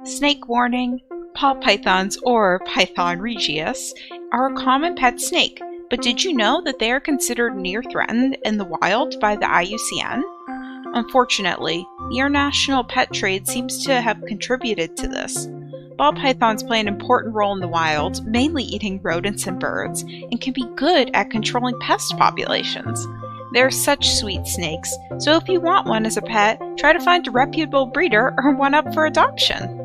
Snake warning. Ball pythons, or Python regius, are a common pet snake, but did you know that they are considered near threatened in the wild by the IUCN? Unfortunately, the international pet trade seems to have contributed to this. Ball pythons play an important role in the wild, mainly eating rodents and birds, and can be good at controlling pest populations. They're such sweet snakes, so if you want one as a pet, try to find a reputable breeder or one up for adoption.